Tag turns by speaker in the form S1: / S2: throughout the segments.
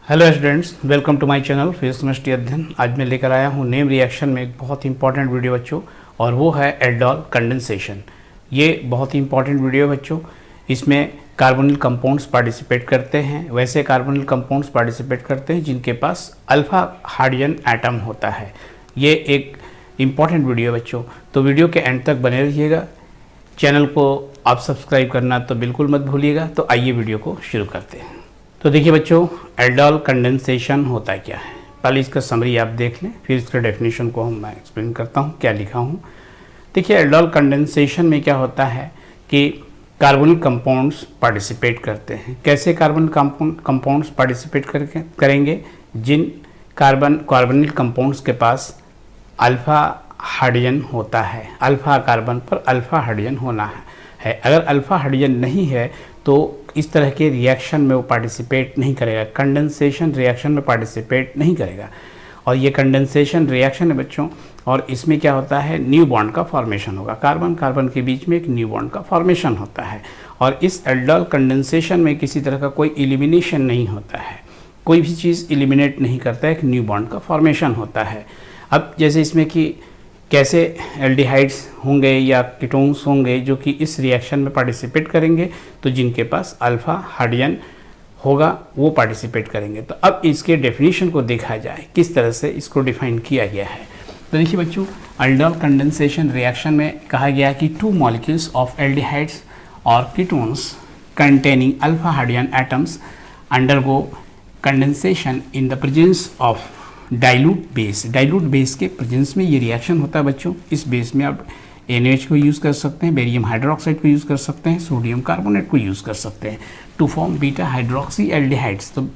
S1: Hello students, welcome to my channel physics chemistry अध्ययन। आज मैं लेकर आया हूँ नेम रिएक्शन में एक बहुत ही इंपॉर्टेंट वीडियो बच्चों, और वो है एल्डोल कंडेंसेशन। ये बहुत ही इंपॉर्टेंट वीडियो बच्चों। इसमें कार्बोनिल कंपाउंड्स पार्टिसिपेट करते हैं। वैसे कार्बोनिल कंपाउंड्स पार्टिसिपेट करते हैं जिनके पास अल्फा हाइड्रोजन एटम होता है। ये एक इम्पॉर्टेंट वीडियो बच्चों, तो वीडियो के एंड तक बने रहिएगा। चैनल को आप सब्सक्राइब करना तो बिल्कुल मत भूलिएगा। तो आइए वीडियो को शुरू करते हैं। तो देखिए बच्चों, एल्डोल कंडेंसेशन होता क्या है, पहले इसका समरी आप देख लें, फिर इसका डेफिनेशन को मैं एक्सप्लेन करता हूँ क्या लिखा हूँ। देखिए, एल्डोल कंडेंसेशन में क्या होता है कि कार्बोनिल कंपाउंड्स पार्टिसिपेट करते हैं। कैसे कार्बोनिल कंपाउंड्स पार्टिसिपेट करेंगे? जिन कार्बोनिल कंपाउंड्स के पास अल्फा हाइड्रोजन होता है। अल्फा कार्बन पर अल्फा हाइड्रोजन होना है। अगर अल्फा हाइड्रोजन नहीं है तो इस तरह के रिएक्शन में वो पार्टिसिपेट नहीं करेगा, कंडेंसेशन रिएक्शन में पार्टिसिपेट नहीं करेगा। और ये कंडेंसेशन रिएक्शन है बच्चों, और इसमें क्या होता है, न्यू बॉन्ड का फॉर्मेशन होगा। कार्बन कार्बन के बीच में एक न्यू बॉन्ड का फॉर्मेशन होता है। और इस एल्डोल कंडेंसेशन में किसी तरह का कोई एलिमिनेशन नहीं होता है, कोई भी चीज़ एलिमिनेट नहीं करता है, एक न्यू बॉन्ड का फॉर्मेशन होता है। अब जैसे इसमें कि कैसे एल्डिहाइड्स होंगे या कीटोन्स होंगे जो कि इस रिएक्शन में पार्टिसिपेट करेंगे, तो जिनके पास अल्फा हाइड्रोजन होगा वो पार्टिसिपेट करेंगे। तो अब इसके डेफिनेशन को देखा जाए किस तरह से इसको डिफाइन किया गया है। तो देखिए बच्चों, एल्डोल कंडेंसेशन रिएक्शन में कहा गया कि टू मॉलिक्यूल्स ऑफ एल्डिहाइड्स और ketones containing alpha hydrogen atoms undergo condensation in the presence of dilute base. Dilute base के प्रेजेंस में ये रिएक्शन होता है बच्चों। इस बेस में आप NaOH को यूज़ कर सकते हैं, बेरियम हाइड्रोक्साइड को यूज़ कर सकते हैं, सोडियम कार्बोनेट को यूज़ कर सकते हैं to form beta hydroxy aldehydes. तो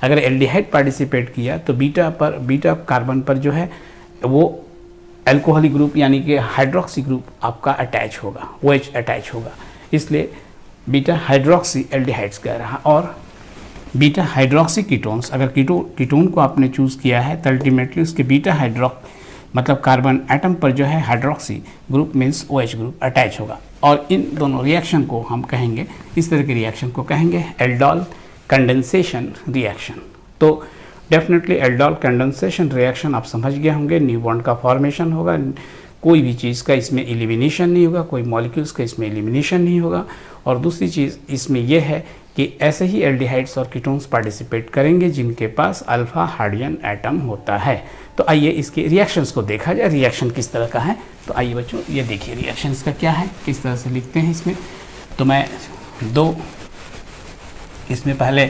S1: अगर एल्डिहाइड पार्टिसिपेट किया तो बीटा कार्बन पर जो है वो एल्कोहलिक ग्रुप यानी कि हाइड्रोक्सी ग्रुप आपका अटैच होगा, OH अटैच होगा, इसलिए बीटा हाइड्रोक्सी एल्डिहाइड्स कह रहा। और बीटा हाइड्रोक्सी कीटोन्स, अगर कीटोन को आपने चूज़ किया है तो अल्टीमेटली उसके बीटा मतलब कार्बन एटम पर जो है hydroxy group means OH group attach होगा। और इन दोनों रिएक्शन को हम कहेंगे, इस तरह के रिएक्शन को कहेंगे एल्डोल कंडेंसेशन रिएक्शन। तो डेफिनेटली एल्डोल कंडेंसेशन रिएक्शन आप समझ गए होंगे, न्यू बॉन्ड का फॉर्मेशन होगा, कोई भी चीज़ का इसमें एलिमिनेशन नहीं होगा, कोई मॉलिक्यूल्स का इसमें एलिमिनेशन नहीं होगा। और दूसरी चीज़ इसमें यह है कि ऐसे ही एल्डिहाइड्स और कीटोन्स पार्टिसिपेट करेंगे जिनके पास अल्फा हाइड्रोजन एटम होता है। तो आइए इसके रिएक्शंस को देखा जाए, रिएक्शन किस तरह का है। तो आइए बच्चों, ये देखिए रिएक्शंस का क्या है, किस तरह से लिखते हैं इसमें। तो मैं दो इसमें पहले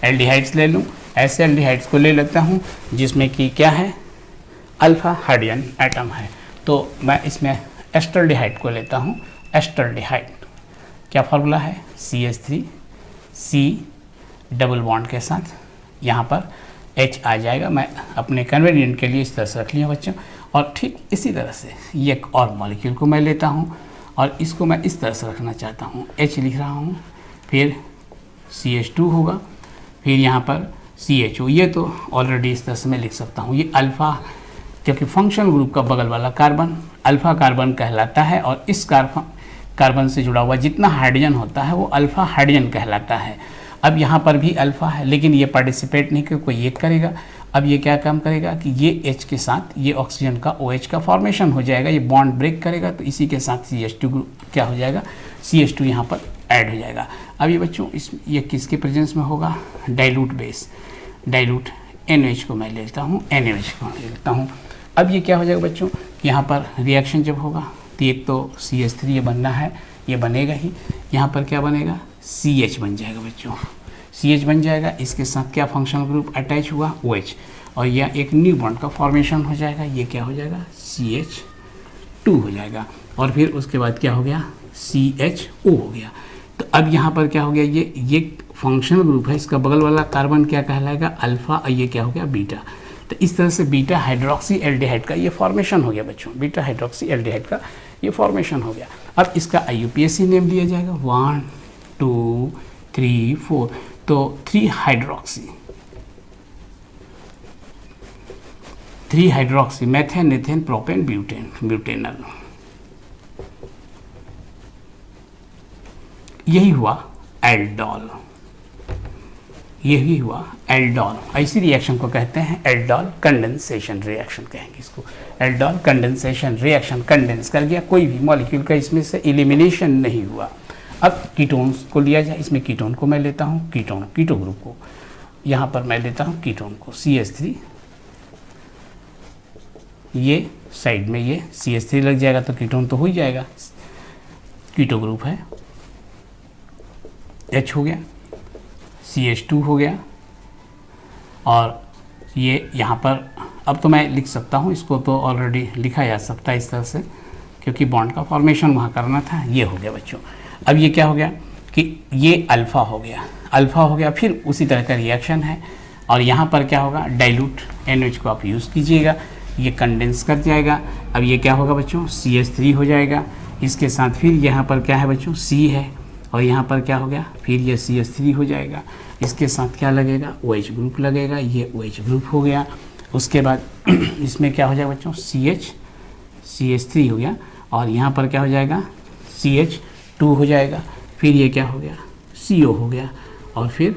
S1: एल्डिहाइड्स ले लूँ, ऐसे एल्डिहाइड्स को ले लेता हूँ जिसमें कि क्या है, अल्फा हाइड्रोजन एटम है। तो मैं इसमें एस्टल्डिहाइड को लेता हूँ। एस्टल्डिहाइड क्या फार्मूला है, CH3 C डबल बॉन्ड के साथ यहाँ पर H आ जाएगा। मैं अपने कन्वीनियंट के लिए इस तरह से रख लिया बच्चों। और ठीक इसी तरह से ये एक और मॉलिक्यूल को मैं लेता हूँ और इसको मैं इस तरह से रखना चाहता हूँ, H लिख रहा हूँ, फिर CH2 होगा, फिर यहाँ पर CHO। ये तो ऑलरेडी इस तरह से मैं लिख सकता हूँ, ये अल्फ़ा, क्योंकि फंक्शनल ग्रुप का बगल वाला कार्बन अल्फ़ा कार्बन कहलाता है, और इस कार्बन से जुड़ा हुआ जितना हाइड्रोजन होता है वो अल्फ़ा हाइड्रोजन कहलाता है। अब यहाँ पर भी अल्फ़ा है, लेकिन ये पार्टिसिपेट नहीं कर, कोई एक करेगा। अब ये क्या काम करेगा कि ये H के साथ ये ऑक्सीजन का OH का फॉर्मेशन हो जाएगा, ये बॉन्ड ब्रेक करेगा, तो इसी के साथ CH2 ग्रुप क्या हो जाएगा, CH2 यहाँ पर ऐड हो जाएगा। अब ये बच्चों ये किसके प्रेजेंस में होगा, डाइल्यूट बेस, डाइल्यूट NaOH को मैं लेता हूँ, NaOH को लेता हूँ। अब ये क्या हो जाएगा बच्चों, यहाँ पर रिएक्शन जब होगा तो एक तो CH3 ये बनना है, ये बनेगा ही, यहाँ पर क्या बनेगा, CH बन जाएगा बच्चों, CH बन जाएगा। इसके साथ क्या फंक्शनल ग्रुप अटैच हुआ, OH, और यह एक न्यू बॉन्ड का फॉर्मेशन हो जाएगा, ये क्या हो जाएगा, CH2 हो जाएगा। और फिर उसके बाद क्या हो गया, CHO हो गया। तो अब यहाँ पर क्या हो गया, ये फंक्शनल ग्रुप है, इसका बगल वाला कार्बन क्या कहलाएगा, अल्फ़ा, और ये क्या हो गया, बीटा। तो इस तरह से बीटा हाइड्रोक्सी एल्डिहाइड का ये फॉर्मेशन हो गया बच्चों, बीटा हाइड्रोक्सी एल्डिहाइड का ये फॉर्मेशन हो गया। अब इसका IUPAC नेम लिया जाएगा, 1 2 3 4, तो 3 hydroxy methane ethane propane butane, butanal, यही हुआ एल्डोल। यही हुआ एल्डोल। इसी रिएक्शन को कहते हैं एल्डोल कंडेंसेशन रिएक्शन कहेंगे इसको। एल्डोल कंडेंसेशन रिएक्शन, कंडेंस कर गया कोई भी मॉलिक्यूल का, इसमें से एलिमिनेशन नहीं हुआ। अब कीटोन्स को लिया जाए, इसमें कीटोन को मैं लेता हूँ, कीटो ग्रुप को यहाँ पर मैं लेता हूँ कीटोन को CH3, ये साइड में ये CH3 लग जाएगा तो कीटोन तो हो ही जाएगा, कीटो ग्रुप है, H हो गया, CH2 हो गया, और ये यहाँ पर अब तो मैं लिख सकता हूँ इसको, तो ऑलरेडी लिखा जा सकता है इस तरह से, क्योंकि बॉन्ड का फॉर्मेशन वहाँ करना था। ये हो गया बच्चों। अब ये क्या हो गया कि ये अल्फ़ा हो गया, फिर उसी तरह का रिएक्शन है, और यहाँ पर क्या होगा, डाइल्यूट NH को आप यूज़ कीजिएगा, ये कंडेंस कर जाएगा। अब ये क्या होगा बच्चों, CH3 हो जाएगा, इसके साथ फिर यहाँ पर क्या है बच्चों, C है, और यहाँ पर क्या हो गया, फिर ये CH3 हो जाएगा, इसके साथ क्या लगेगा, OH ग्रुप लगेगा, ये OH ग्रुप हो गया। उसके बाद इसमें क्या हो जाएगा बच्चों, CH3 हो गया, और यहाँ पर क्या हो जाएगा, CH2 हो जाएगा, फिर ये क्या हो गया, CO हो गया, और फिर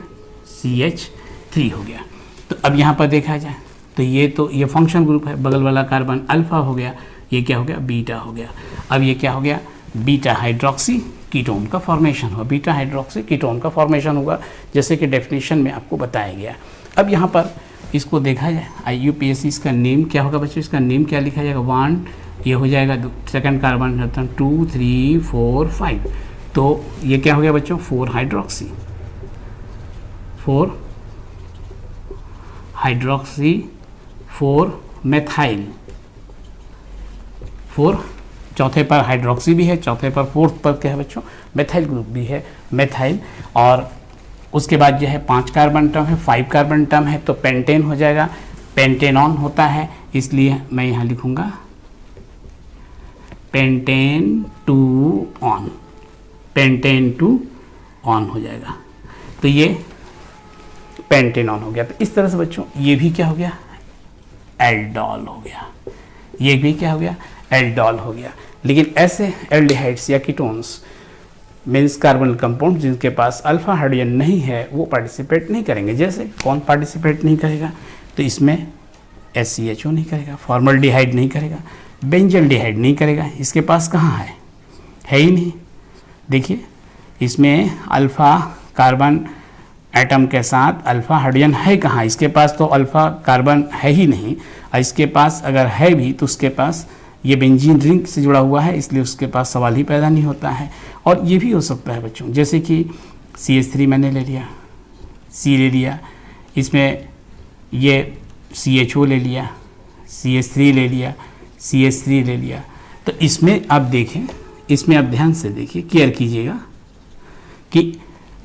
S1: CH3 हो गया। तो अब यहाँ पर देखा जाए तो ये फंक्शन ग्रुप है, बगल वाला कार्बन अल्फ़ा हो गया, ये क्या हो गया, बीटा हो गया। अब ये क्या हो गया, बीटा हाइड्रोक्सी कीटोन का फॉर्मेशन हुआ, बीटा हाइड्रोक्सी कीटोन का फॉर्मेशन हुआ, जैसे कि डेफिनेशन में आपको बताया गया। अब यहाँ पर इसको देखा जाए, IUPAC इसका नेम क्या होगा बच्चों, इसका नेम क्या लिखा जाएगा, 1, ये हो जाएगा सेकंड कार्बन 2, 3, 4, 5, तो ये क्या हो गया बच्चों, 4 हाइड्रोक्सी 4 मेथाइल, 4 चौथे पर हाइड्रोक्सी भी है, चौथे पर फोर्थ पर क्या है बच्चों, मेथाइल ग्रुप भी है, मेथाइल। और उसके बाद जो है 5 कार्बन टर्म है, 5 कार्बन टर्म है, तो पेंटेन हो जाएगा, पेंटेनॉन होता है, इसलिए मैं यहाँ लिखूँगा पेंटेन टू ऑन हो जाएगा, तो ये पेंटेनॉन हो गया। तो इस तरह से बच्चों ये भी क्या हो गया, एल्डोल हो गया, ये भी क्या हो गया, एल्डोल हो गया। लेकिन ऐसे एल्डिहाइड्स या कीटोन्स मीन्स कार्बन कंपाउंड जिनके पास अल्फा हाइड्रोजन नहीं है वो पार्टिसिपेट नहीं करेंगे। जैसे कौन पार्टिसिपेट नहीं करेगा, तो इसमें SCHO नहीं करेगा, फॉर्मल्डिहाइड नहीं करेगा, बेंजल्डिहाइड नहीं करेगा, इसके पास कहाँ है ही नहीं। देखिए इसमें अल्फ़ा कार्बन एटम के साथ अल्फ़ा हाइड्रोजन है कहाँ, इसके पास तो अल्फ़ा कार्बन है ही नहीं, और इसके पास अगर है भी तो उसके पास ये बेंजीन रिंग से जुड़ा हुआ है, इसलिए उसके पास सवाल ही पैदा नहीं होता है। और ये भी हो सकता है बच्चों, जैसे कि CH3 मैंने ले लिया, C ले लिया, इसमें ये CHO ले लिया, CH3 ले लिया, CH3 ले लिया, तो इसमें आप देखें, इसमें आप ध्यान से देखिए, केयर कीजिएगा कि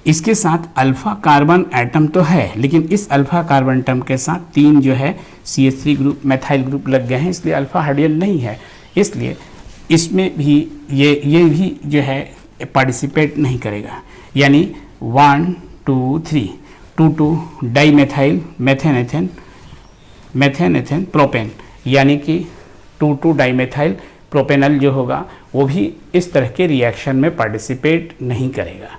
S1: इसके साथ अल्फ़ा कार्बन एटम तो है, लेकिन इस अल्फ़ा कार्बन एटम के साथ 3 जो है CH3 ग्रुप मेथाइल ग्रुप लग गए हैं, इसलिए अल्फ़ा हाइड्रोजन नहीं है, इसलिए इसमें भी ये भी जो है पार्टिसिपेट नहीं करेगा। यानी 1, 2, 3 2 डाई मेथाइल मेथेन प्रोपेन, यानी कि 2 डाई मेथाइल प्रोपेनल जो होगा वो भी इस तरह के रिएक्शन में पार्टिसिपेट नहीं करेगा।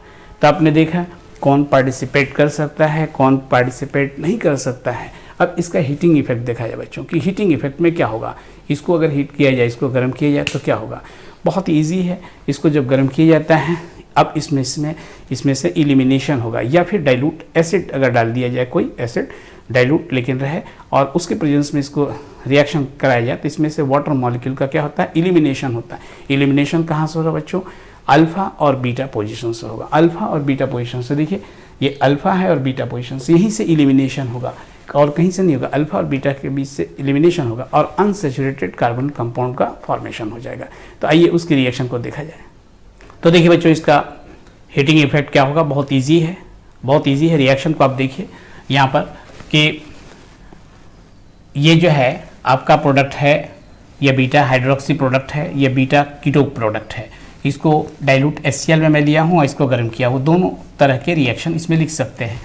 S1: तो आपने देखा कौन पार्टिसिपेट कर सकता है, कौन पार्टिसिपेट नहीं कर सकता है। अब इसका हीटिंग इफेक्ट देखा जाए बच्चों कि हीटिंग इफेक्ट में क्या होगा, इसको अगर हीट किया जाए, इसको गर्म किया जाए तो क्या होगा, बहुत ईजी है। इसको जब गर्म किया जाता है, अब इसमें से इलिमिनेशन होगा, या फिर डाइल्यूट एसिड अगर डाल दिया जाए, कोई एसिड डाइल्यूट लेकिन रहे, और उसके प्रेजेंस में इसको रिएक्शन कराया जाए, तो इसमें से वाटर मॉलिक्यूल का क्या होता है, इलिमिनेशन होता है। इलिमिनेशन कहाँ से होगा बच्चों, अल्फ़ा और बीटा पोजीशन से होगा। अल्फ़ा और बीटा पोजीशन से, देखिए ये अल्फ़ा है और बीटा पोजीशन से, यहीं से इलिमिनेशन होगा और कहीं से नहीं होगा। अल्फ़ा और बीटा के बीच से इलिमिनेशन होगा और अनसैचुरेटेड कार्बन कंपाउंड का फॉर्मेशन हो जाएगा। तो आइए उसकी रिएक्शन को देखा जाए। तो देखिए बच्चों इसका हीटिंग इफेक्ट क्या होगा, बहुत ईजी है, बहुत ईजी है। रिएक्शन को आप देखिए यहाँ पर कि ये जो है आपका प्रोडक्ट है, ये बीटा हाइड्रोक्सी प्रोडक्ट है, ये बीटा कीटो प्रोडक्ट है। इसको डाइल्यूट HCl में मैं लिया हूँ और इसको गर्म किया, वो दोनों तरह के रिएक्शन इसमें लिख सकते हैं।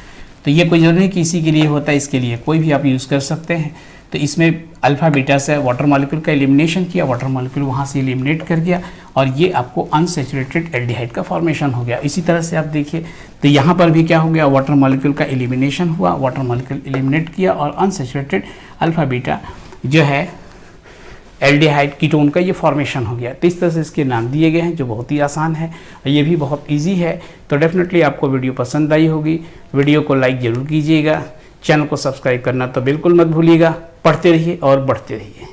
S1: तो ये कोई ज़रूरी नहीं कि इसी के लिए होता है, इसके लिए कोई भी आप यूज़ कर सकते हैं। तो इसमें अल्फ़ा बीटा से वाटर मॉलिक्यूल का एलिमिनेशन किया, वाटर मॉलिक्यूल वहाँ से एलिमिनेट कर गया और ये आपको अनसैचुरेटेड एल्डिहाइड का फॉर्मेशन हो गया। इसी तरह से आप देखिए तो यहाँ पर भी क्या हो गया, वाटर मॉलिक्यूल का एलिमिनेशन हुआ, वाटर मॉलिक्यूल एलिमिनेट किया और अनसैचुरेटेड अल्फा बीटा जो है एल्डिहाइड कीटोन का ये फॉर्मेशन हो गया। तो इस तरह से इसके नाम दिए गए हैं, जो बहुत ही आसान है, ये भी बहुत ईजी है। तो डेफिनेटली आपको वीडियो पसंद आई होगी। वीडियो को लाइक ज़रूर कीजिएगा, चैनल को सब्सक्राइब करना तो बिल्कुल मत भूलिएगा। पढ़ते रहिए और बढ़ते रहिए।